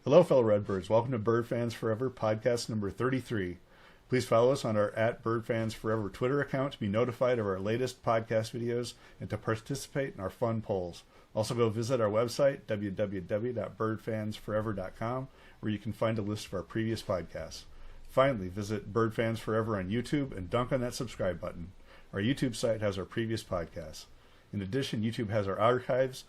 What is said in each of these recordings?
Hello, fellow Redbirds. Welcome to Bird Fans Forever, podcast number 33. Please follow us on our @BirdFansForever Twitter account to be notified of our latest podcast videos and to participate in our fun polls. Also, go visit our website, www.birdfansforever.com, where you can find a list of our previous podcasts. Finally, visit Bird Fans Forever on YouTube and dunk on that subscribe button. Our YouTube site has our previous podcasts. In addition, YouTube has our archives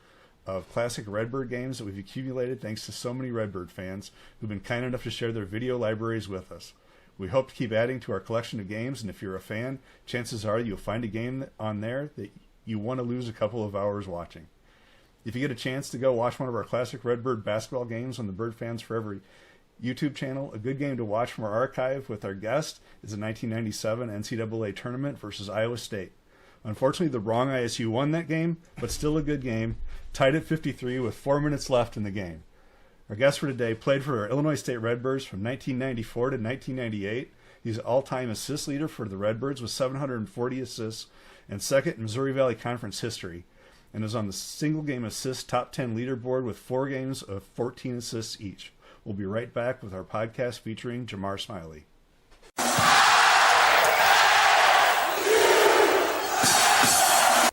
of classic Redbird games that we've accumulated thanks to so many Redbird fans who've been kind enough to share their video libraries with us. We hope to keep adding to our collection of games, and if you're a fan, chances are you'll find a game on there that you want to lose a couple of hours watching. If you get a chance to go watch one of our classic Redbird basketball games on the Bird Fans Forever YouTube channel, a good game to watch from our archive with our guest is the 1997 NCAA tournament versus Iowa State. Unfortunately, the wrong ISU won that game, but still a good game, tied at 53 with 4 minutes left in the game. Our guest for today played for our Illinois State Redbirds from 1994 to 1998. He's all-time assist leader for the Redbirds with 740 assists and second in Missouri Valley Conference history, and is on the single-game assist top 10 leaderboard with 4 games of 14 assists each. We'll be right back with our podcast featuring Jamar Smiley.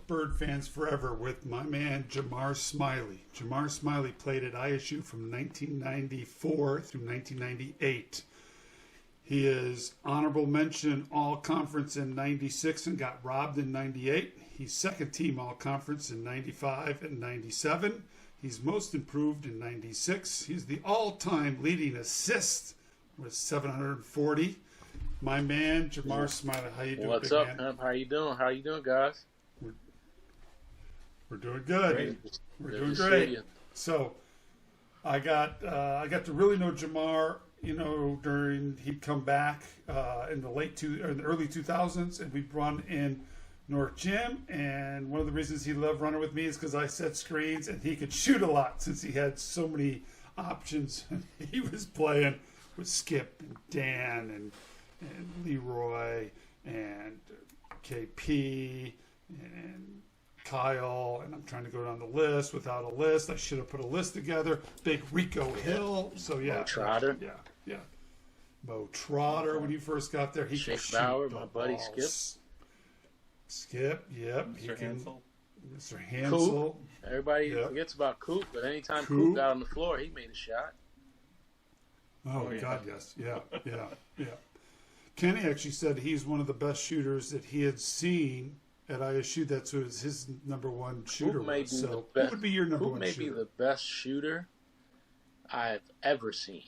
Bird Fans Forever with my man Jamar Smiley. Jamar Smiley played at ISU from 1994 through 1998. He is honorable mention all-conference in 96 and got robbed in 98. He's second team all-conference in 95 and 97. He's most improved in 96. He's the all-time leading assist with 740. My man Jamar Smiley. How you doing? What's up, man? How you doing? How you doing, guys? We're doing good. Great. We're doing great. So, I got to really know Jamar. During he'd come back in the early 2000s, and we'd run in North Gym. And one of the reasons he loved running with me is because I set screens, and he could shoot a lot since he had so many options. He was playing with Skip and Dan and Leroy and KP and Kyle, and I'm trying to go down the list without a list. I should have put a list together. Big Rico Hill. So yeah. Mo Trotter. Yeah. Mo Trotter when he first got there. He Shake could Bauer, shoot my the buddy balls. Skip, yep. Mr. Hansel. Mr. Hansel. Coop. Everybody forgets about Coop, but anytime Coop got on the floor, he made a shot. Oh yeah. God, yes. Yeah. Kenny actually said he's one of the best shooters that he had seen at ISU. That's who his number one shooter was. So who would be your number one shooter? Coop may be the best shooter I've ever seen,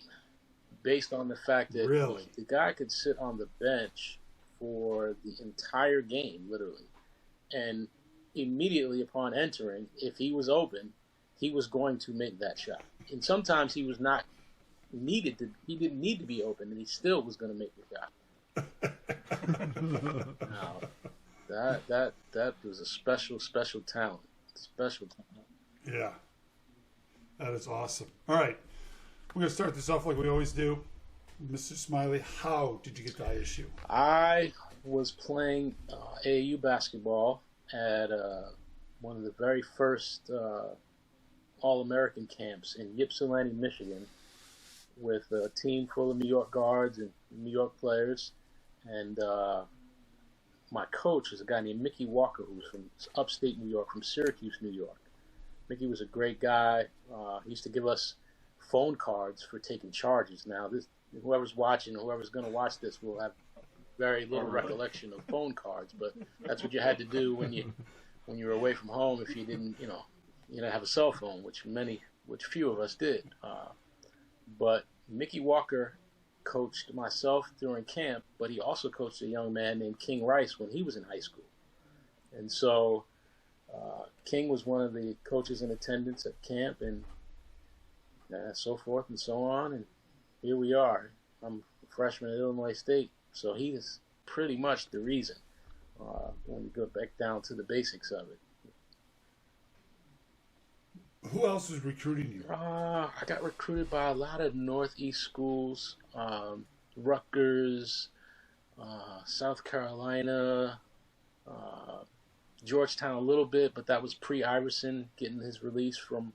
based on the fact that the guy could sit on the bench for the entire game, literally, and immediately upon entering, if he was open, he was going to make that shot. And sometimes he was not needed to. He didn't need to be open, and he still was going to make the shot. Now, that was a special talent. Special talent. Yeah. That is awesome. All right. We're going to start this off like we always do. Mr. Smiley, how did you get to ISU? I was playing AAU basketball at one of the very first All-American camps in Ypsilanti, Michigan, with a team full of New York guards and New York players. And my coach is a guy named Mickey Walker, who's from upstate New York, from Syracuse, New York. Mickey was a great guy. He used to give us phone cards for taking charges. Now, whoever's watching, whoever's going to watch this will have very little recollection of phone cards, but that's what you had to do when you were away from home if you didn't have a cell phone, which few of us did. But Mickey Walker coached myself during camp, but he also coached a young man named King Rice when he was in high school. And so King was one of the coaches in attendance at camp, and so forth and so on. And here we are. I'm a freshman at Illinois State, so he is pretty much the reason when you go back down to the basics of it. Who else was recruiting you? I got recruited by a lot of Northeast schools, Rutgers, South Carolina, Georgetown a little bit, but that was pre-Iverson getting his release from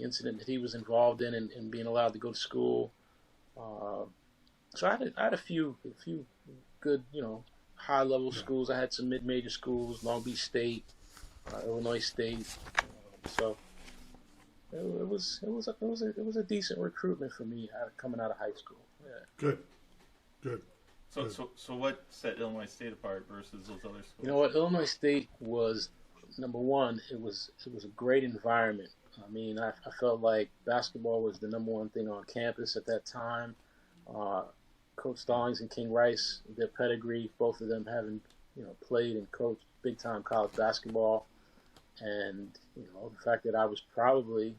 incident that he was involved in and being allowed to go to school. So I had a few good, high level schools. I had some mid-major schools, Long Beach State, Illinois State. So it was a decent recruitment for me coming out of high school. Yeah. Good. So what set Illinois State apart versus those other schools? You know what? Illinois State was, number one, it was a great environment. I mean, I felt like basketball was the number one thing on campus at that time. Coach Stallings and King Rice, their pedigree, both of them having, played and coached big-time college basketball. And, the fact that I was probably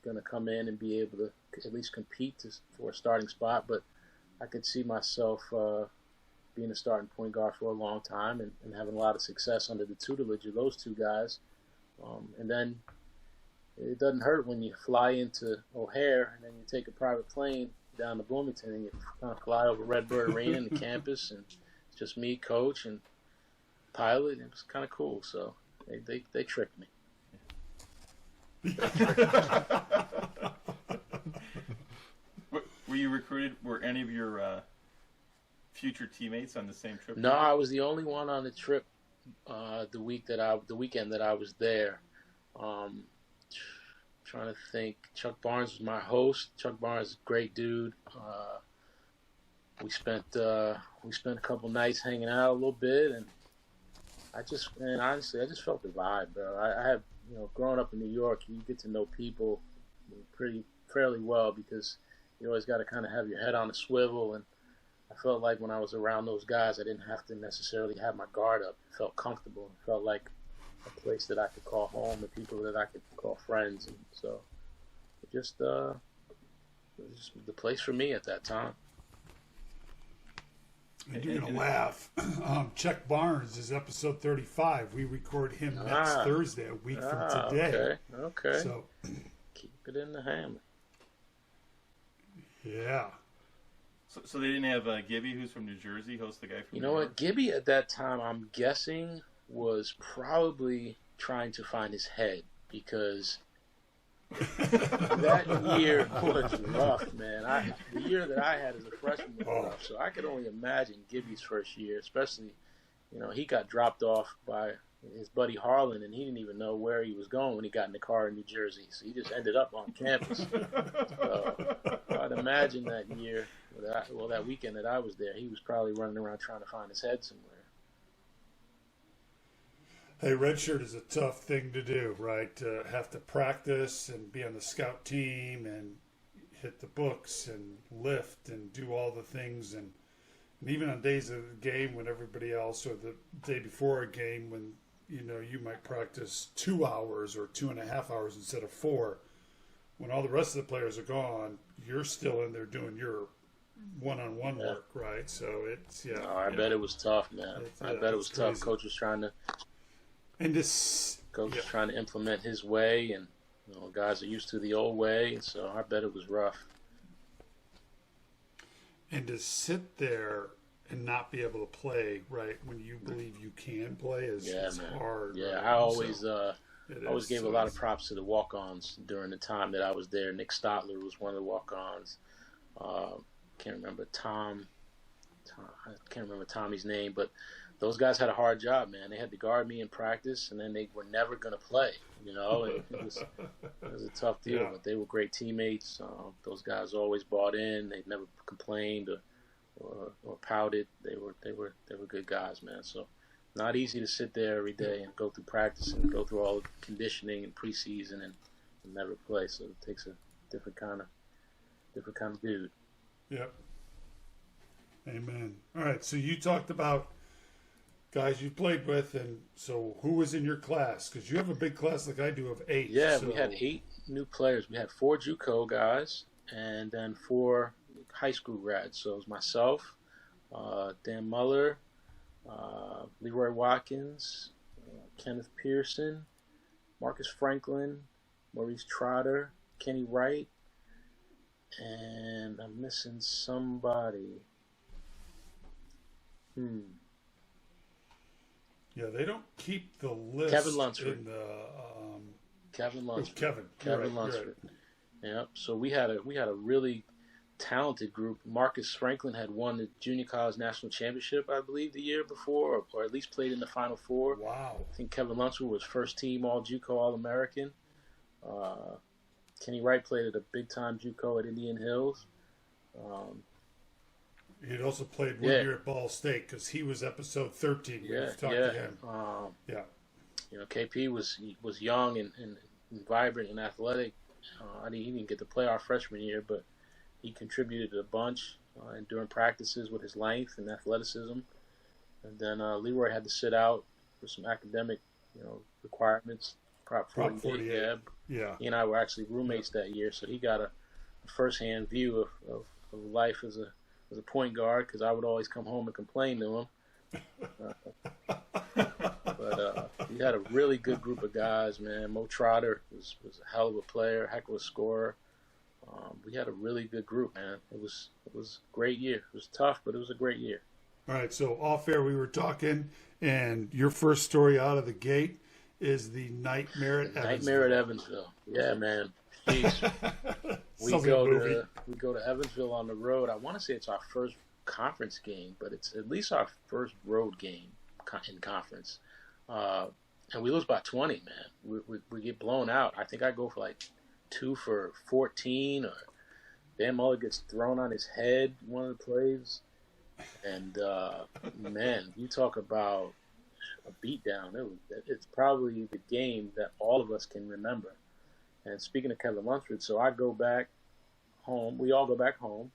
going to come in and be able to at least compete for a starting spot, but I could see myself being a starting point guard for a long time and having a lot of success under the tutelage of those two guys. And then it doesn't hurt when you fly into O'Hare and then you take a private plane down to Bloomington and you kind of fly over Redbird Arena and the campus, and it's just me, coach, and pilot, and it was kind of cool. So they tricked me. Were you recruited? Were any of your future teammates on the same trip? No, I was the only one on the trip. The weekend that I was there. Trying to think. Chuck Barnes was my host. Chuck Barnes is a great dude. We spent a couple nights hanging out a little bit, and honestly, I just felt the vibe, bro. I have, growing up in New York, you get to know people fairly well because you always got to kind of have your head on a swivel, and I felt like when I was around those guys, I didn't have to necessarily have my guard up. It felt comfortable. It felt like a place that I could call home, and people that I could call friends, and so it was just the place for me at that time. And you're going to laugh. Chuck Barnes is episode 35. We record him next Thursday, a week from today. Okay. So keep it in the hammer. Yeah. So they didn't have Gibby, who's from New Jersey, host the guy from You know New what? York? Gibby at that time, I'm guessing, was probably trying to find his head because that year was rough, man. The year that I had as a freshman was rough, so I could only imagine Gibby's first year, especially, he got dropped off by his buddy Harlan, and he didn't even know where he was going when he got in the car in New Jersey, so he just ended up on campus. So I'd imagine that year, that weekend that I was there, he was probably running around trying to find his head somewhere. Hey, redshirt is a tough thing to do, right? To have to practice and be on the scout team and hit the books and lift and do all the things. And even on days of the game when everybody else, or the day before a game when, you might practice 2 hours or 2.5 hours instead of 4. When all the rest of the players are gone, you're still in there doing your one-on-one work, right? So it's, yeah. Oh, I bet it was tough, man. I bet it was tough. Crazy. Coach was trying to... And this, Coach was trying to implement his way, and guys are used to the old way, so I bet it was rough. And to sit there and not be able to play, right, when you believe you can play is hard. Yeah, right? I always gave a lot of props to the walk-ons during the time that I was there. Nick Stotler was one of the walk-ons. Can't remember I can't remember Tommy's name, but those guys had a hard job, man. They had to guard me in practice, and then they were never going to play, and it was a tough deal, but they were great teammates. Those guys always bought in. They never complained or pouted. They were good guys, man. So not easy to sit there every day and go through practice and go through all the conditioning and preseason and never play. So it takes a different kind of dude. Yep. Amen. All right, so you talked about guys you played with, and so who was in your class? Because you have a big class like I do of 8. Yeah, we had 8 new players. We had 4 JUCO guys and then 4 high school grads. So it was myself, Dan Muller, Leroy Watkins, Kenneth Pearson, Marcus Franklin, Maurice Trotter, Kenny Wright, and I'm missing somebody. Yeah, they don't keep the list Kevin Lunsford. in the Kevin Lunsford. Kevin Lunsford. Right. Yeah. So we had a really talented group. Marcus Franklin had won the junior college national championship, I believe, the year before, or at least played in the Final Four. Wow. I think Kevin Lunsford was first team All JUCO All American. Kenny Wright played at a big time JUCO at Indian Hills. He'd also played one year at Ball State because he was episode 13. We've talked to him. You know, KP was young and vibrant and athletic. He didn't get to play our freshman year, but he contributed a bunch and during practices with his length and athleticism. And then Leroy had to sit out for some academic, requirements. Prop 48. Yeah. He and I were actually roommates that year, so he got a first-hand view of life as a point guard because I would always come home and complain to him. But we had a really good group of guys, man. Mo Trotter was a hell of a player, heck of a scorer. We had a really good group, man. It was a great year. It was tough, but it was a great year. All right, so off air we were talking, and your first story out of the gate is the Nightmare at Evansville. Nightmare at Evansville. Yeah, man. Jeez. we go to Evansville on the road. I want to say it's our first conference game, but it's at least our first road game in conference. And we lose by 20, man. We get blown out. I think I go for like 2 for 14, or Dan Muller gets thrown on his head one of the plays. And, man, you talk about a beatdown. It's probably the game that all of us can remember. And speaking of Kevin Lunsford, so I go back home. We all go back home,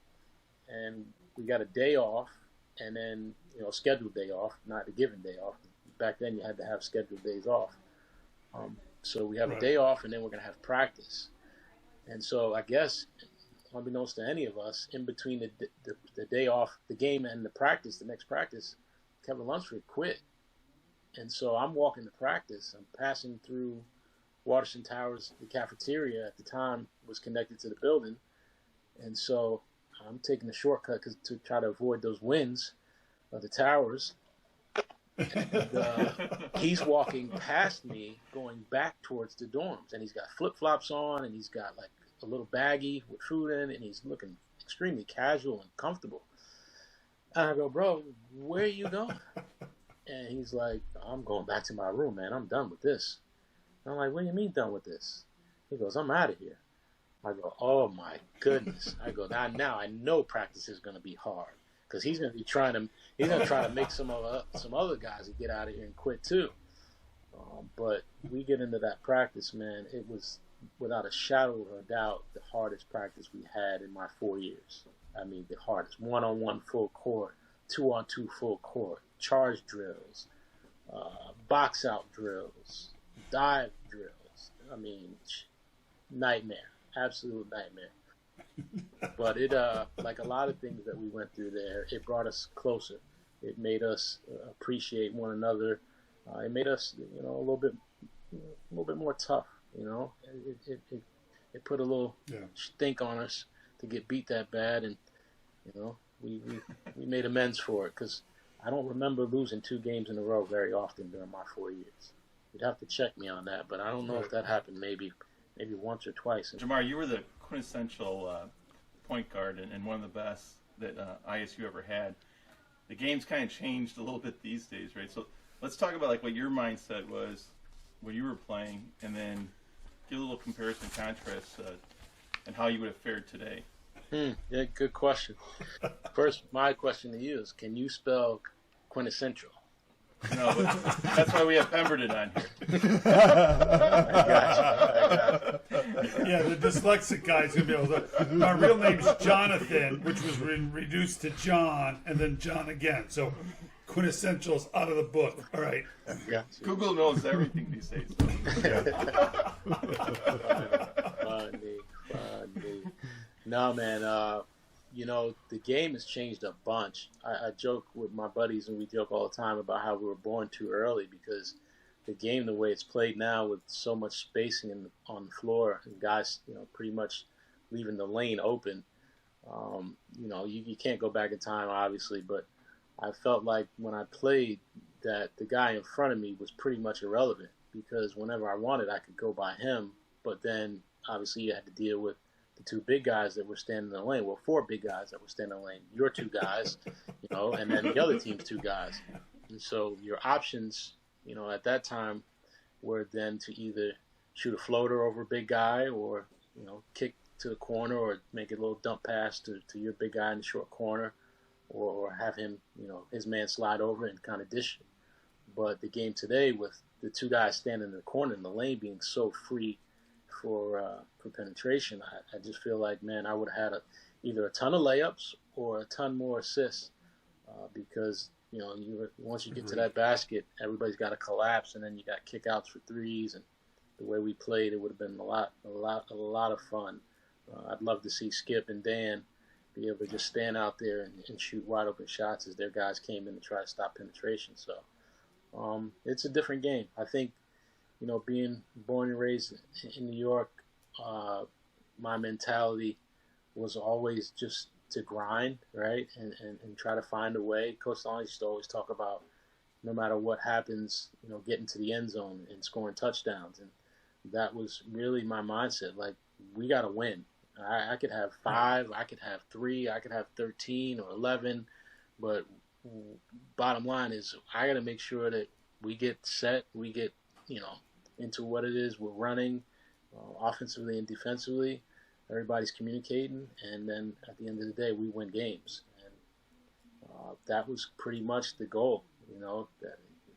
and we got a day off, and then, scheduled day off, not a given day off. Back then you had to have scheduled days off. So we have a day off, and then we're going to have practice. And so I guess, unbeknownst to any of us, in between the day off, the game and the next practice, Kevin Lunsford quit. And so I'm walking to practice. I'm passing through Waterston Towers. The cafeteria at the time was connected to the building. And so I'm taking the shortcut to try to avoid those winds of the towers. And he's walking past me going back towards the dorms. And he's got flip-flops on, and he's got like a little baggie with food in, and he's looking extremely casual and comfortable. And I go, bro, where are you going? And he's like, I'm going back to my room, man. I'm done with this. And I'm like, what do you mean done with this? He goes, I'm out of here. I go, oh my goodness. I go, now I know practice is going to be hard because he's going to try to make some other guys get out of here and quit too. But we get into that practice, man. It was without a shadow of a doubt the hardest practice we had in my 4 years. I mean, the hardest. 1-on-1 full court, 2-on-2 full court, charge drills, box out drills, dive drills. I mean, nightmare, absolute nightmare. But it, like a lot of things that we went through there, it brought us closer. It made us appreciate one another. It made us, a little bit more tough. It put a little stink on us to get beat that bad, and we made amends for it because I don't remember losing 2 games in a row very often during my 4 years. You'd have to check me on that, but I don't know if that happened maybe once or twice. Jamar, you were the quintessential point guard and one of the best that ISU ever had. The game's kind of changed a little bit these days, right? So let's talk about like what your mindset was when you were playing, and then give a little comparison contrast and how you would have fared today. Yeah, good question. First, my question to you is, can you spell quintessential? No, but that's why we have Pemberton on here. I got you. Yeah, the dyslexic guy's going to be able to. My real name's Jonathan, which was reduced to John, and then John again. So quintessential's out of the book. All right. Google knows everything these days. Funny. No, man. The game has changed a bunch. I joke with my buddies, and we joke all the time about how we were born too early because the game, the way it's played now with so much spacing on the floor, and guys, pretty much leaving the lane open, you can't go back in time, obviously, but I felt like when I played that the guy in front of me was pretty much irrelevant because whenever I wanted, I could go by him. But then obviously you had to deal with the two big guys that were standing in the lane. Well, four big guys that were standing in the lane. Your two guys, and then the other team's two guys. And so your options, at that time were then to either shoot a floater over a big guy or, kick to the corner or make a little dump pass to your big guy in the short corner or have him, his man slide over and kind of dish it. But the game today with the two guys standing in the corner and the lane being so free for penetration, I just feel like, man, I would have had either a ton of layups or a ton more assists because, once you get to that basket, everybody's got to collapse and then you got kickouts for threes. And the way we played, it would have been a lot of fun. I'd love to see Skip and Dan be able to just stand out there and shoot wide open shots as their guys came in to try to stop penetration. So it's a different game. I think, being born and raised in New York, my mentality was always just to grind, right, and try to find a way. Coach Long used to always talk about no matter what happens, getting to the end zone and scoring touchdowns. And that was really my mindset. Like, we got to win. I could have 5, I could have 3, I could have 13 or 11, but bottom line is I got to make sure that we get set, we get, into what it is we're running, offensively and defensively. Everybody's communicating, and then at the end of the day, we win games. And that was pretty much the goal. There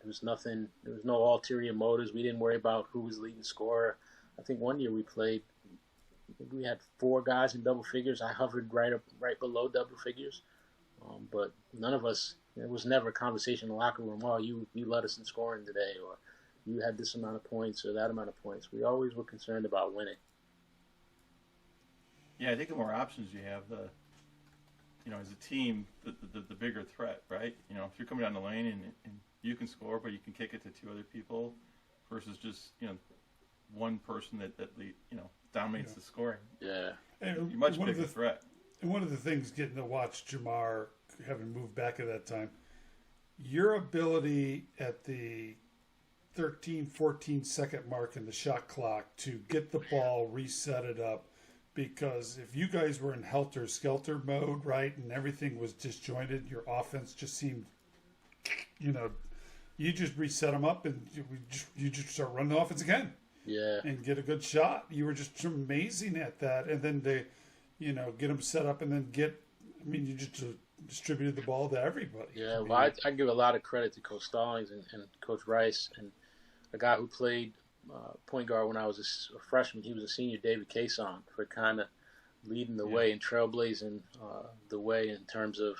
was nothing. There was no ulterior motives. We didn't worry about who was leading scorer. I think one year we had 4 guys in double figures. I hovered right below double figures, but none of us. It was never a conversation in the locker room. Oh, you led us in scoring today, or you had this amount of points or that amount of points. We always were concerned about winning. Yeah, I think the more options you have, as a team, the bigger threat, right? If you're coming down the lane and you can score, but you can kick it to 2 other people, versus just one person that dominates the scoring. Yeah, and you're much bigger threat. And one of the things getting to watch Jamar, having moved back at that time, your ability at the 13, 14 second mark in the shot clock to get the ball, reset it up. Because if you guys were in helter-skelter mode, right, and everything was disjointed, your offense just seemed, you just reset them up and you just start running the offense again. Yeah. And get a good shot. You were just amazing at that. And then they, get them set up and then you just distributed the ball to everybody. Yeah, well, I give a lot of credit to Coach Stallings and Coach Rice and a guy who played point guard when I was a freshman. He was a senior, David Cason, for kind of leading the way and trailblazing the way in terms of,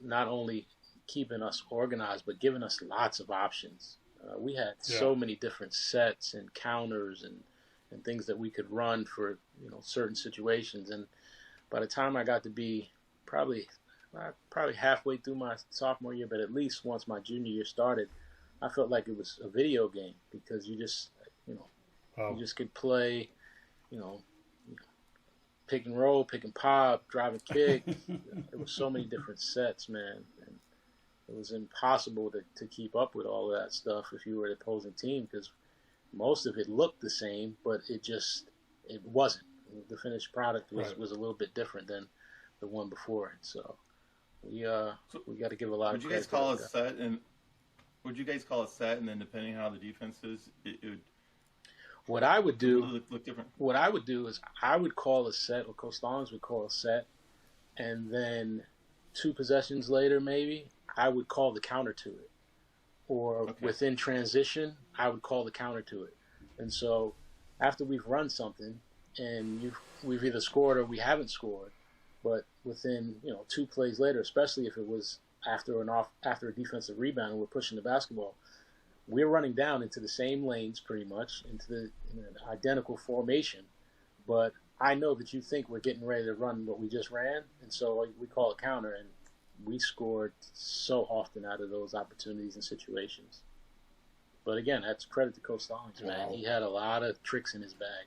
not only keeping us organized, but giving us lots of options. We had so many different sets and counters and things that we could run for, certain situations. And by the time I got to be probably halfway through my sophomore year, but at least once my junior year started, I felt like it was a video game because you just, you just could play, pick and roll, pick and pop, drive and kick. There was so many different sets, man. And it was impossible to keep up with all of that stuff if you were the opposing team because most of it looked the same, but it wasn't. The finished product was a little bit different than the one before it. So we got to give a lot of credit. Would you guys call it set? And would you guys call it set? And then depending on how the defense is, it would. What I would do, look different. What I would do is I would call a set, or Coach Stallings would call a set, and then 2 possessions later, maybe I would call the counter to it, or within transition, I would call the counter to it. And so after we've run something and we've either scored or we haven't scored, but within 2 plays later, especially if it was after a defensive rebound and we're pushing the basketball, we're running down into the same lanes pretty much, into the identical formation. But I know that you think we're getting ready to run what we just ran, and so we call it counter, and we scored so often out of those opportunities and situations. But again, that's credit to Coach Stallings, man. He had a lot of tricks in his bag.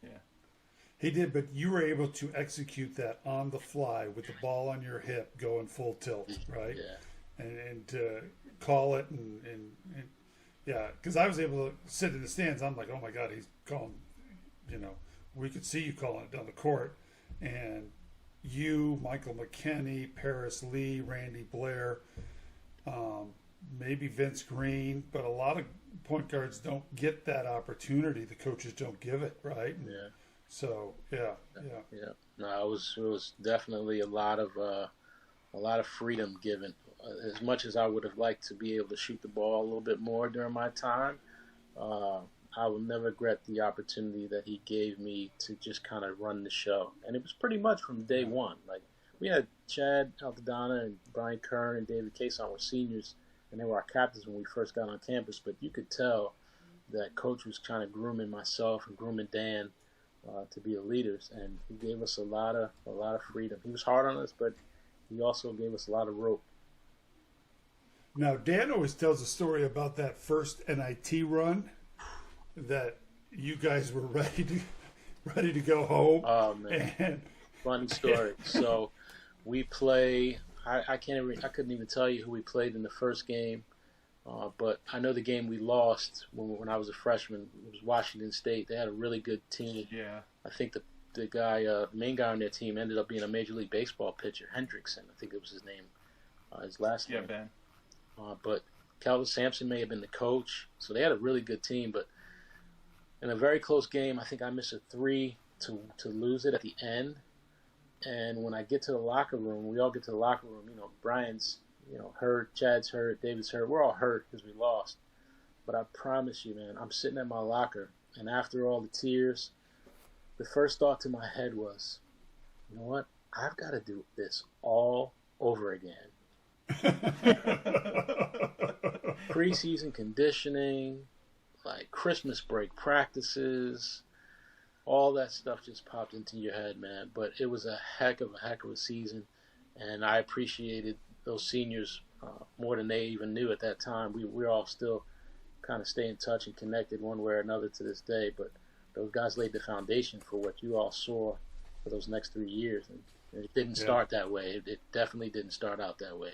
Yeah. He did, but you were able to execute that on the fly with the ball on your hip going full tilt, right? Yeah. And to call it and Yeah, because I was able to sit in the stands. I'm like, oh my God, he's calling. We could see you calling it down the court, and you, Michael McKenney, Paris Lee, Randy Blair, maybe Vince Green, but a lot of point guards don't get that opportunity. The coaches don't give it, right? Yeah. So yeah. No, it was definitely a lot of freedom given. As much as I would have liked to be able to shoot the ball a little bit more during my time, I will never regret the opportunity that he gave me to just kind of run the show. And it was pretty much from day one. Like, we had Chad Altadonna and Brian Kern and David Cason were seniors, and they were our captains when we first got on campus. But you could tell that Coach was kind of grooming myself and grooming Dan to be the leaders, and he gave us a lot of freedom. He was hard on us, but he also gave us a lot of rope. Now, Dan always tells a story about that first NIT run that you guys were ready to go home. Oh man, funny story. So we play. I couldn't even tell you who we played in the first game, but I know the game we lost when I was a freshman. It was Washington State. They had a really good team. Yeah. I think the main guy on their team ended up being a Major League Baseball pitcher, Hendrickson. I think it was his name, his last name. Yeah, Ben. But Calvin Sampson may have been the coach. So they had a really good team, but in a very close game, I think I missed a 3 to lose it at the end. And when I get to the locker room, we all get to the locker room. Brian's, hurt, Chad's hurt, David's hurt. We're all hurt because we lost. But I promise you, man, I'm sitting at my locker, and after all the tears, the first thought to my head was, you know what? I've got to do this all over again. Preseason conditioning, like Christmas break practices, all that stuff just popped into your head, man. But it was a heck of a season, and I appreciated those seniors more than they even knew at that time. We're all still kind of stay in touch and connected one way or another to this day, but those guys laid the foundation for what you all saw for those next 3 years. And it didn't start that way. It definitely didn't start out that way.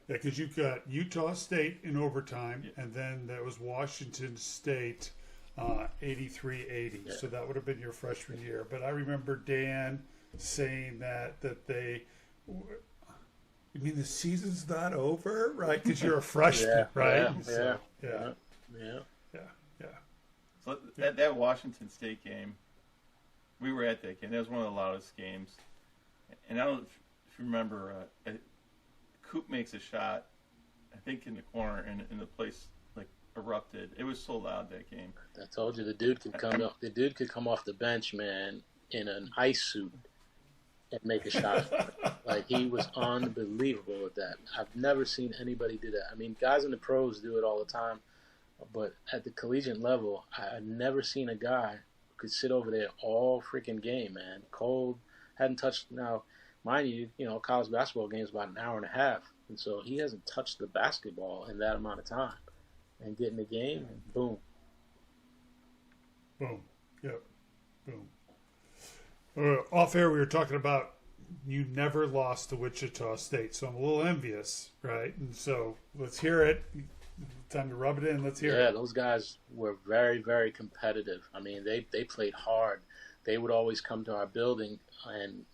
Yeah, because you got Utah State in overtime, and then there was Washington State 83-80. Yeah. So that would have been your freshman year. But I remember Dan saying that they – you mean the season's not over, right? Because you're a freshman, right? Yeah. So that Washington State game, we were at that game. That was one of the loudest games. And I don't know if you remember, Coop makes a shot, I think in the corner, and the place like erupted. It was so loud that game. I told you the dude could come off the bench, man, in an ice suit and make a shot. Like, he was unbelievable at that. I've never seen anybody do that. I mean, guys in the pros do it all the time, but at the collegiate level, I've never seen a guy who could sit over there all freaking game, man. Cold, hadn't touched. Now, mind you, college basketball game is about an hour and a half, and so he hasn't touched the basketball in that amount of time. And get in the game, and boom. Boom. Yep. Boom. Off air, we were talking about you never lost to Wichita State, so I'm a little envious, right? And so let's hear it. Time to rub it in. Let's hear it. Yeah, those guys were very, very competitive. I mean, they played hard. They would always come to our building, and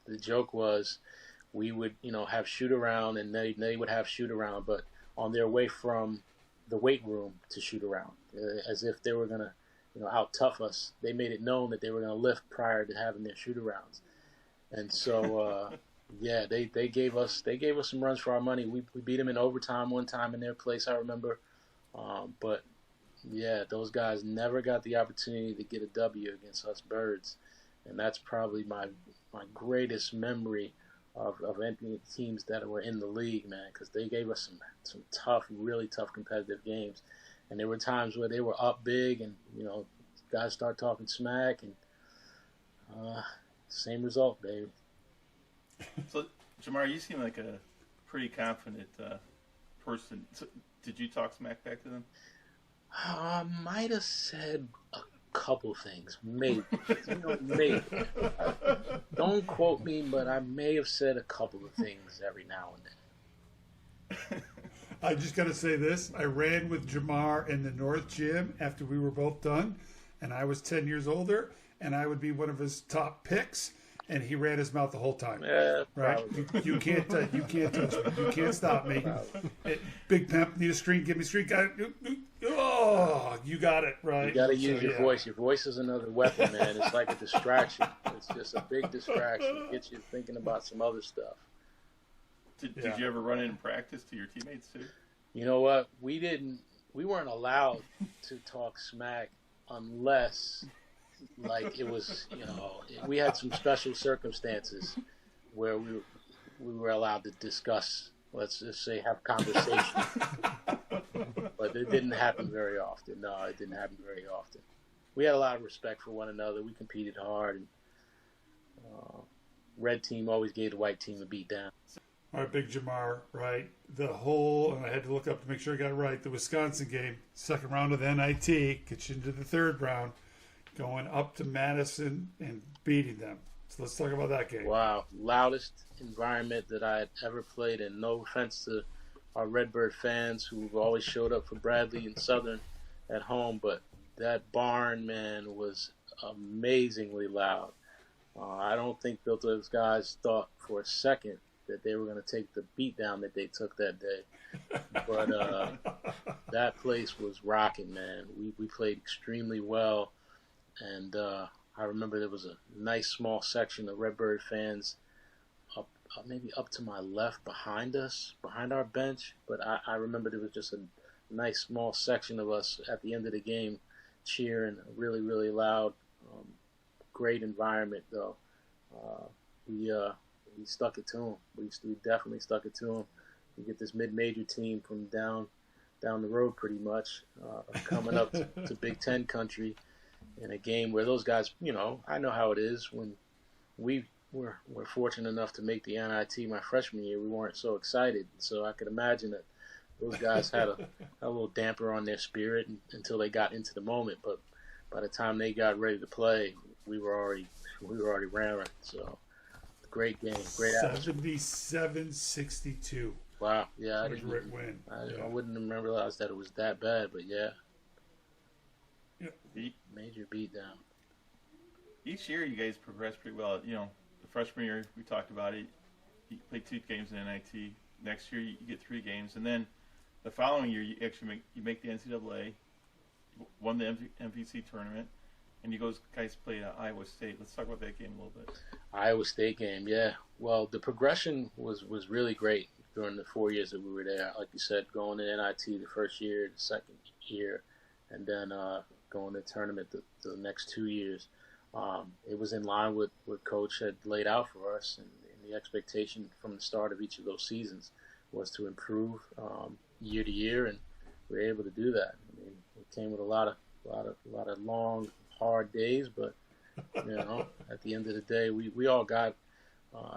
the joke was we would, have shoot around, and they would have shoot around, but on their way from the weight room to shoot around, as if they were going to, out tough us. They made it known that they were going to lift prior to having their shoot arounds. And so, they gave us some runs for our money. We beat them in overtime one time in their place, I remember. But yeah, those guys never got the opportunity to get a W against us Birds. And that's probably my greatest memory of any teams that were in the league, man, because they gave us some tough, really tough competitive games. And there were times where they were up big and, guys start talking smack, and same result, baby. So, Jamar, you seem like a pretty confident person. So, did you talk smack back to them? I might have said a couple things, maybe. Maybe. Don't quote me, but I may have said a couple of things every now and then. I just got to say this. I ran with Jamar in the North Gym after we were both done, and I was 10 years older, and I would be one of his top picks, and he ran his mouth the whole time. Yeah, right? You can't touch me. You can't stop me. Big Pimp, need a screen, give me a screen. Oh, you got it, right? You got to use your voice. Your voice is another weapon, man. It's like a distraction. It's just a big distraction. It gets you thinking about some other stuff. Did you ever run it in practice to your teammates too? You know what? We weren't allowed to talk smack unless, like, it was, we had some special circumstances where we were allowed to discuss, let's just say, have conversation. But it didn't happen very often. No, it didn't happen very often. We had a lot of respect for one another. We competed hard. And, red team always gave the white team a beat down. All right, Big Jamar, right? And I had to look up to make sure I got it right, the Wisconsin game, second round of the NIT, gets you into the third round, going up to Madison and beating them. So let's talk about that game. Wow. Loudest environment that I had ever played in. No offense to our Redbird fans who've always showed up for Bradley and Southern at home, but that barn, man, was amazingly loud. I don't think those guys thought for a second that they were going to take the beat down that they took that day. But that place was rocking, man. We played extremely well. And I remember there was a nice small section of Redbird fans maybe up to my left behind us, behind our bench. But I remember there was just a nice small section of us at the end of the game cheering, really, really loud. Great environment, though. We stuck it to them. We definitely stuck it to them. We get this mid-major team from down the road pretty much, coming up to Big Ten country in a game where those guys, I know how it is when we're fortunate enough to make the NIT my freshman year. We weren't so excited, so I could imagine that those guys had a little damper on their spirit until they got into the moment. But by the time they got ready to play, we were already raring. So great game, great atmosphere. 77-62. Wow, yeah, I wouldn't have realized that it was that bad, but yeah. Major beatdown. Each year you guys progress pretty well. The freshman year we talked about it. You played 2 games in NIT. Next year you get 3 games, and then the following year you actually make the NCAA, won the MVC tournament, and you guys played Iowa State. Let's talk about that game a little bit. Iowa State game, yeah. Well, the progression was really great during the 4 years that we were there. Like you said, going to NIT the first year, the second year, and then going to tournament the next 2 years. It was in line with what Coach had laid out for us, and the expectation from the start of each of those seasons was to improve year to year, and we were able to do that. I mean, it came with a lot of long, hard days, but at the end of the day, we all got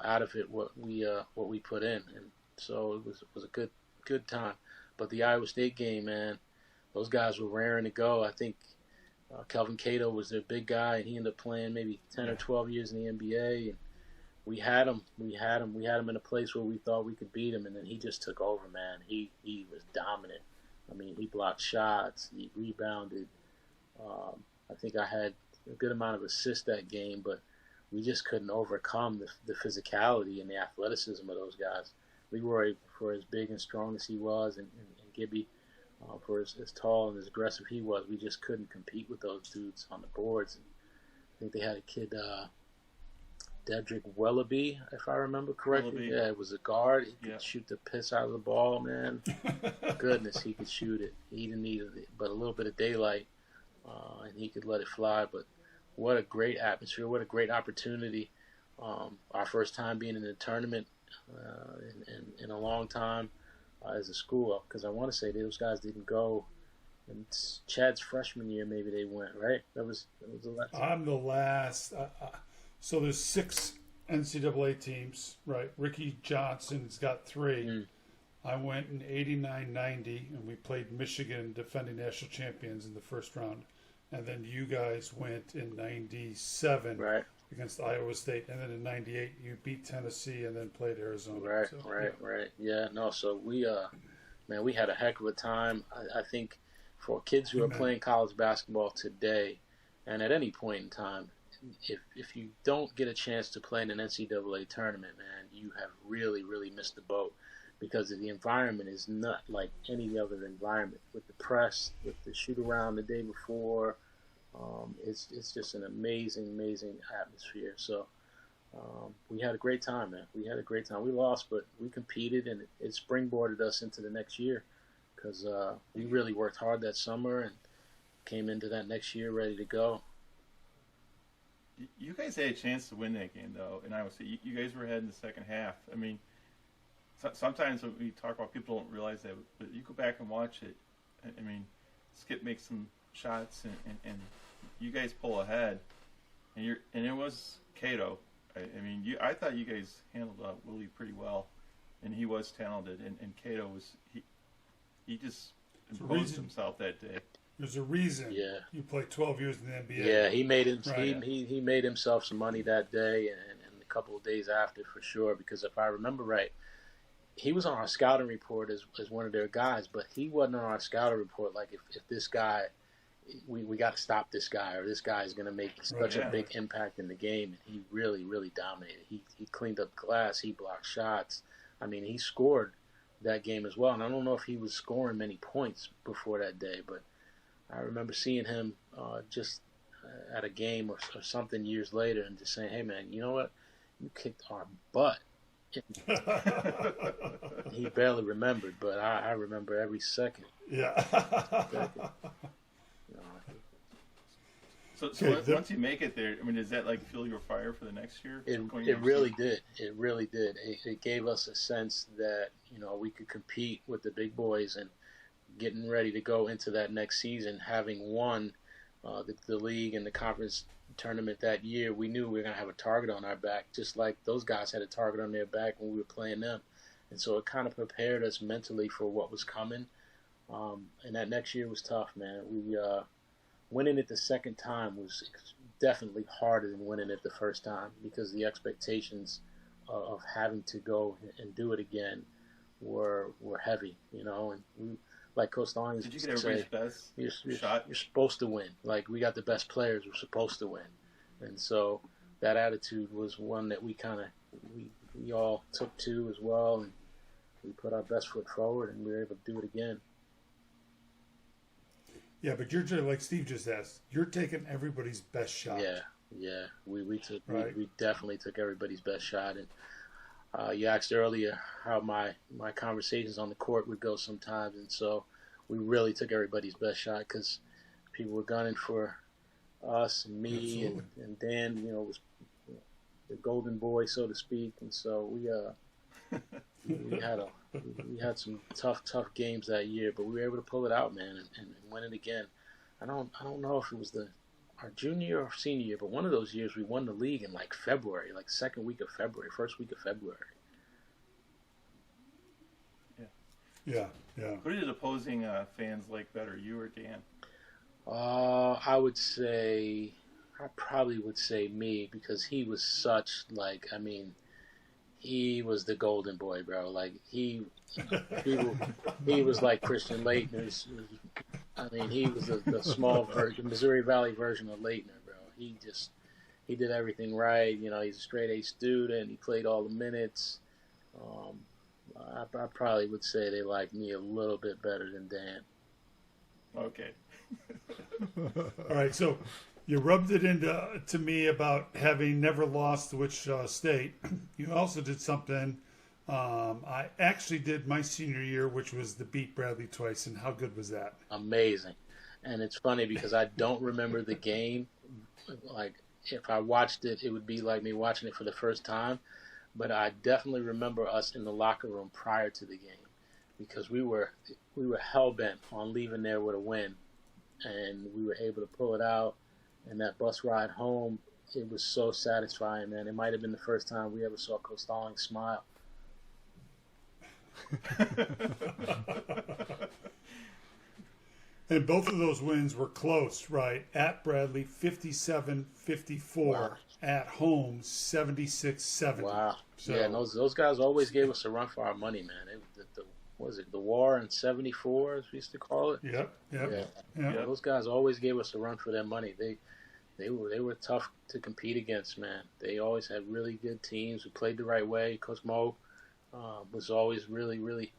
out of it what we put in, and so it was a good time. But the Iowa State game, man, those guys were raring to go. I think Kelvin Cato was their big guy, and he ended up playing maybe 10 or 12 years in the NBA. And we had him in a place where we thought we could beat him, and then he just took over, man. He was dominant. I mean, he blocked shots, he rebounded. I think I had a good amount of assists that game, but we just couldn't overcome the physicality and the athleticism of those guys. Leroy, for as big and strong as he was, and Gibby, for as tall and as aggressive he was, we just couldn't compete with those dudes on the boards. And I think they had a kid, Dedrick Wellaby, if I remember correctly. Yeah, it was a guard. He could shoot the piss out of the ball, man. Goodness, he could shoot it. He didn't need it, but a little bit of daylight, and he could let it fly. But what a great atmosphere. What a great opportunity. Our first time being in a tournament in a long time as a school, because I want to say those guys didn't go. And Chad's freshman year, maybe they went, right? That was the last. I'm the last. So there's 6 NCAA teams, right? Ricky Johnson's got 3. I went in 89-90, and we played Michigan, defending national champions, in the first round. And then you guys went in 97 against Iowa State. And then in 98, you beat Tennessee and then played Arizona. Right. Yeah, no, so we man, we had a heck of a time. I think for kids who are playing college basketball today, and at any point in time, if you don't get a chance to play in an NCAA tournament, man, you have really, really missed the boat, because the environment is not like any other environment. With the press, with the shoot around the day before, it's just an amazing, amazing atmosphere. So we had a great time, man. We had a great time. We lost, but we competed, and it springboarded us into the next year, because we really worked hard that summer and came into that next year ready to go. You guys had a chance to win that game, though, and I would say you guys were ahead in the second half. I mean, sometimes when we talk about, people don't realize that, but you go back and watch it. I mean, Skip makes some shots, and you guys pull ahead, and it was Cato. I mean, I thought you guys handled Willie pretty well, and he was talented, and Cato was he just imposed himself that day. There's a reason you played 12 years in the NBA. Yeah, he made he made himself some money that day and a couple of days after, for sure, because if I remember right, he was on our scouting report as one of their guys, but he wasn't on our scouting report like if this guy, we got to stop this guy, or this guy is going to make such a big impact in the game. And he really, really dominated. He cleaned up glass. He blocked shots. I mean, he scored that game as well. And I don't know if he was scoring many points before that day, but I remember seeing him just at a game or something years later and just saying, hey, man, you know what? You kicked our butt. He barely remembered, but I remember every second. Yeah. So once you make it there, I mean, does that like fuel your fire for the next year? It really did. It really did. It gave us a sense that, we could compete with the big boys, and getting ready to go into that next season, having won the league and the conference tournament that year, we knew we were going to have a target on our back, just like those guys had a target on their back when we were playing them. And so it kind of prepared us mentally for what was coming. And that next year was tough, man. We winning it the second time was definitely harder than winning it the first time, because the expectations of having to go and do it again were heavy, and we, like Coach Long did you get everybody's best shot? You're supposed to win. Like, we got the best players, we're supposed to win. And so that attitude was one that we we all took to as well, and we put our best foot forward, and we were able to do it again. Yeah, but you're like Steve just asked. You're taking everybody's best shot. Yeah. We definitely took everybody's best shot. And you asked earlier how my conversations on the court would go sometimes, and so we really took everybody's best shot, because people were gunning for us and me. Absolutely. and Dan, was the golden boy, so to speak, and so we had some tough games that year, but we were able to pull it out, man, and win it again. I don't know if it was our junior or senior year, but one of those years we won the league in like February, like second week of February, first week of February. Yeah. Who did opposing fans like better, you or Dan? I probably would say me, because he was such he was the golden boy, bro. Like he was like Christian Laettner. I mean, he was the small version, Missouri Valley version of Laettner, bro. He did everything right. He's a straight A student. He played all the minutes. I probably would say they like me a little bit better than Dan. Okay. All right, so you rubbed it to me about having never lost to which state. You also did something I actually did my senior year, which was to beat Bradley twice. And how good was that? Amazing. And it's funny because I don't remember the game. Like, if I watched it, it would be like me watching it for the first time. But I definitely remember us in the locker room prior to the game, because we were hell-bent on leaving there with a win. And we were able to pull it out. And that bus ride home, it was so satisfying, man. It might have been the first time we ever saw Coach Stalling smile. And both of those wins were close, right? At Bradley, 57-54. Wow. At home, 76-70. Wow. So, yeah, and those guys always gave us a run for our money, man. what was it, the War in '74, as we used to call it. Yep. Yeah. Those guys always gave us a run for their money. They were tough to compete against, man. They always had really good teams who played the right way. Coach Mo was always really, really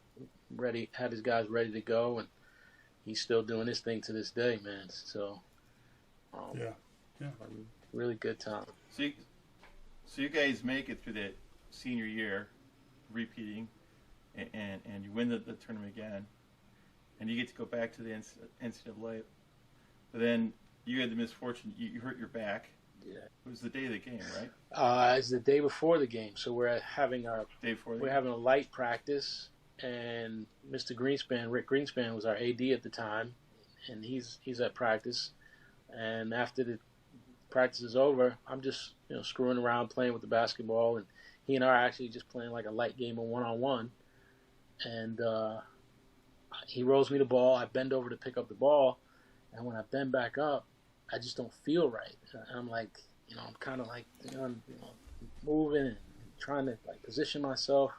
ready, had his guys ready to go, and he's still doing his thing to this day, man. So, really good time. So you guys make it through that senior year, repeating, and you win the tournament again, and you get to go back to the NCAA. But then you had the misfortune, you hurt your back. Yeah. It was the day of the game, right? It's the day before the game, so we're having a light practice, and Mr. Greenspan, Rick Greenspan, was our AD at the time, and he's at practice. And after the practice is over, I'm just screwing around playing with the basketball, and he and I are actually just playing like a light game of one-on-one. And he rolls me the ball. I bend over to pick up the ball, and when I bend back up, I just don't feel right. And I'm like, I'm kind of like, moving and trying to like position myself.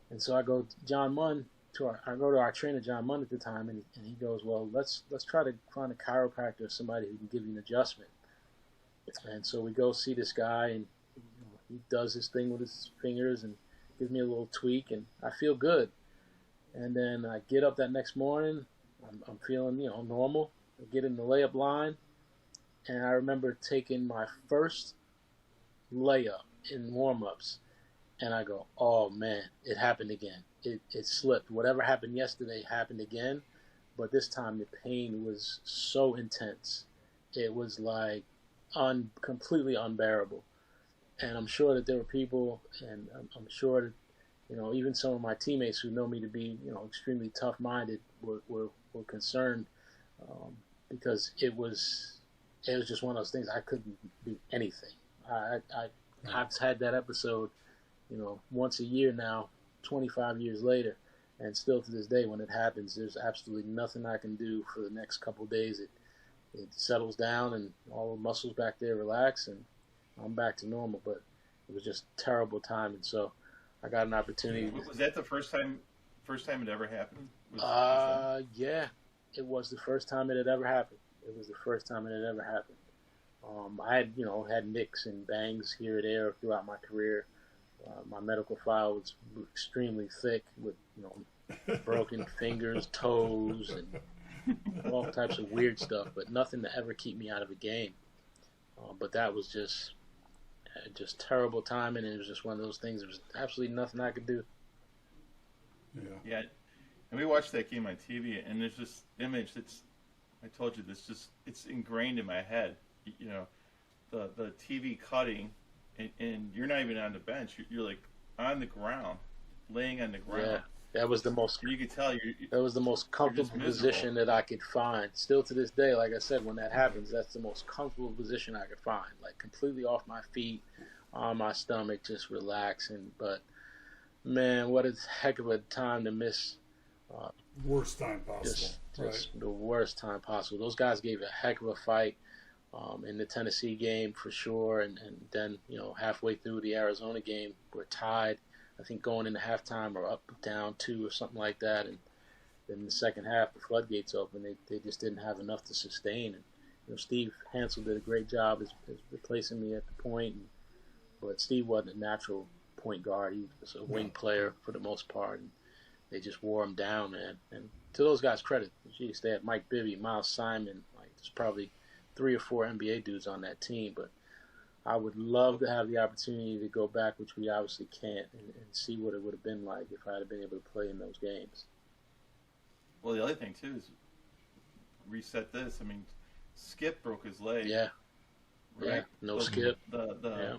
And so I go to John Munn to our trainer, John Munn, at the time, and he goes, well, let's try to find a chiropractor or somebody who can give you an adjustment. And so we go see this guy, and he does his thing with his fingers and gives me a little tweak, and I feel good. And then I get up that next morning, I'm feeling normal. I get in the layup line, and I remember taking my first layup in warm-ups, and I go, oh man, it happened again. It slipped. Whatever happened yesterday happened again, but this time the pain was so intense. It was like completely unbearable. And I'm sure that there were people, and I'm sure that, even some of my teammates who know me to be, extremely tough-minded were concerned, because it was just one of those things. I couldn't do anything. I've had that episode, once a year now, 25 years later, and still to this day when it happens, there's absolutely nothing I can do for the next couple of days. It settles down and all the muscles back there relax, and I'm back to normal. But it was just terrible time, and so I got an opportunity. Was that the first time it ever happened? Yeah, it was the first time it had ever happened. I had, had nicks and bangs here and there throughout my career. My medical file was extremely thick with, broken fingers, toes, and all types of weird stuff, but nothing to ever keep me out of a game. But that was just terrible timing, and it was just one of those things. There was absolutely nothing I could do. Yeah. And we watched that game on TV, and there's this image I told you, it's ingrained in my head. The TV cutting, and you're not even on the bench. You're like on the ground, laying on the ground. Yeah, that was the most. You could tell that was the most comfortable position that I could find. Still to this day, like I said, when that happens, that's the most comfortable position I could find. Like completely off my feet, on my stomach, just relaxing. But man, what a heck of a time to miss. Worst time possible. Just the worst time possible. Those guys gave a heck of a fight in the Tennessee game for sure, and then halfway through the Arizona game, we're tied. I think going into halftime or up, down 2 or something like that, and then in the second half the floodgates open. They just didn't have enough to sustain. And Steve Hansel did a great job as replacing me at the point, but Steve wasn't a natural point guard. He was a wing player for the most part, and they just wore him down, man. And to those guys' credit, geez, they had Mike Bibby, Miles Simon, there's probably 3 or 4 NBA dudes on that team. But I would love to have the opportunity to go back, which we obviously can't, and see what it would have been like if I had been able to play in those games. Well, the other thing too is reset this. I mean, Skip broke his leg. Yeah. Right. Yeah. No Skip. Yeah.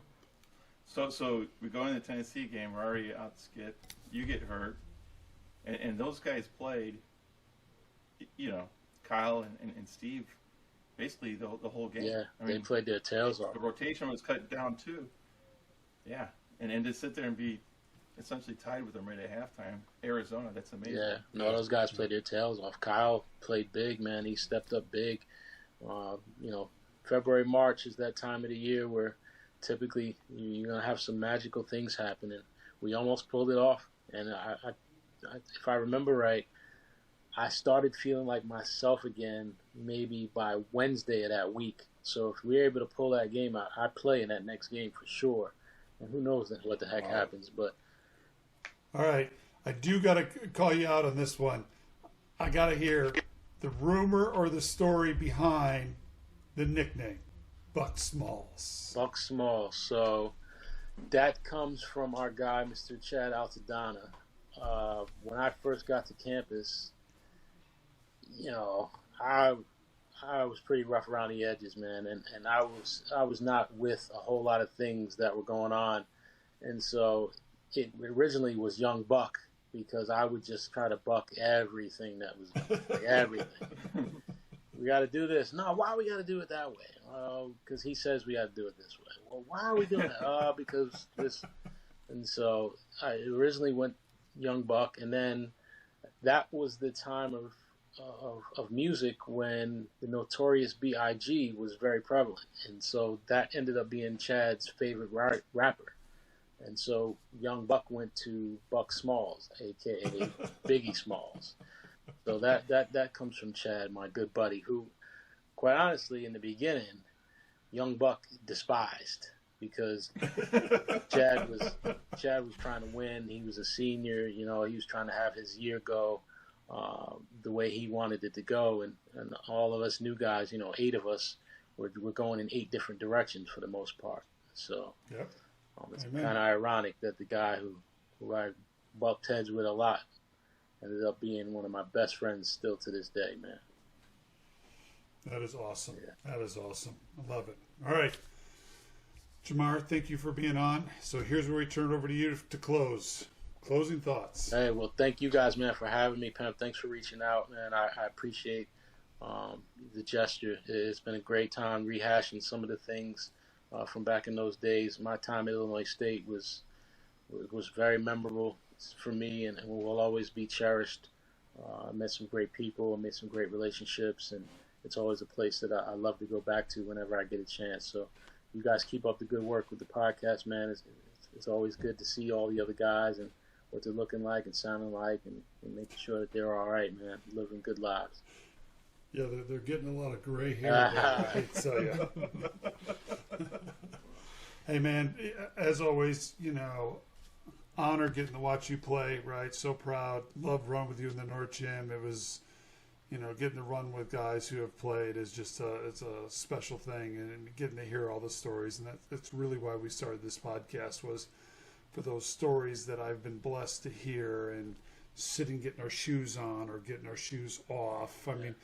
So we go in the Tennessee game. We're already out Skip. You get hurt. And those guys played, Kyle and Steve, basically the whole game. Yeah, they played their tails off. The rotation was cut down too. Yeah, and to sit there and be essentially tied with them right at halftime, Arizona, that's amazing. Yeah, no, those guys played their tails off. Kyle played big, man. He stepped up big. February, March is that time of the year where typically you're going to have some magical things happen, and we almost pulled it off. And if I remember right, I started feeling like myself again maybe by Wednesday of that week. So if we're able to pull that game out, I play in that next game for sure. And who knows what the heck happens. But all right, I do got to call you out on this one. I got to hear the rumor or the story behind the nickname, Buck Smalls. Buck Smalls. So that comes from our guy, Mr. Chad Altadonna. When I first got to campus, I was pretty rough around the edges, man, and I was not with a whole lot of things that were going on, and so it originally was Young Buck, because I would just try to buck everything that was like, everything. We got to do this. No, why we got to do it that way? Because he says we got to do it this way. Well, why are we doing that? Because this. And so I originally went Young Buck, and then that was the time of music when the Notorious B.I.G. was very prevalent, and so that ended up being Chad's favorite rapper. And so Young Buck went to Buck Smalls, a.k.a. Biggie Smalls. So that comes from Chad, my good buddy, who, quite honestly, in the beginning, Young Buck despised, because Chad was trying to win. He was a senior, he was trying to have his year go the way he wanted it to go. And all of us new guys, 8 of us, were going in 8 different directions for the most part. So. Yep. It's kind of ironic that the guy who I bumped heads with a lot ended up being one of my best friends still to this day, man. That is awesome. Yeah. That is awesome. I love it. All right. Jamar, thank you for being on. So here's where we turn it over to you to close. Closing thoughts. Hey, well, thank you guys, man, for having me, Pam. Thanks for reaching out, man. I appreciate the gesture. It's been a great time rehashing some of the things from back in those days. My time at Illinois State was very memorable for me, and will always be cherished. I met some great people, I made some great relationships, and it's always a place that I love to go back to whenever I get a chance. So you guys keep up the good work with the podcast, man. It's always good to see all the other guys and what they're looking like and sounding like, and making sure that they're all right, man, living good lives. Yeah, they're getting a lot of gray hair. I hate to tell you. Hey, man, as always, honor getting to watch you play, right? So proud. Love running with you in the North Gym. It was, getting to run with guys who have played is just it's a special thing, and getting to hear all the stories. And that's really why we started this podcast, was for those stories that I've been blessed to hear, and sitting, getting our shoes on or getting our shoes off. I mean,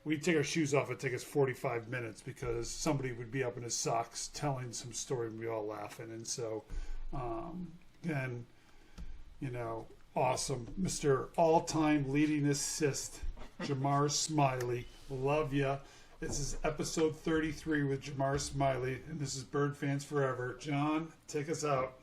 we'd take our shoes off, it'd take us 45 minutes because somebody would be up in his socks telling some story and we all laughing. And so, again, awesome. Mr. All-Time Leading Assist, Jamar Smiley. Love ya. This is episode 33 with Jamar Smiley, and this is Bird Fans Forever. John, take us out.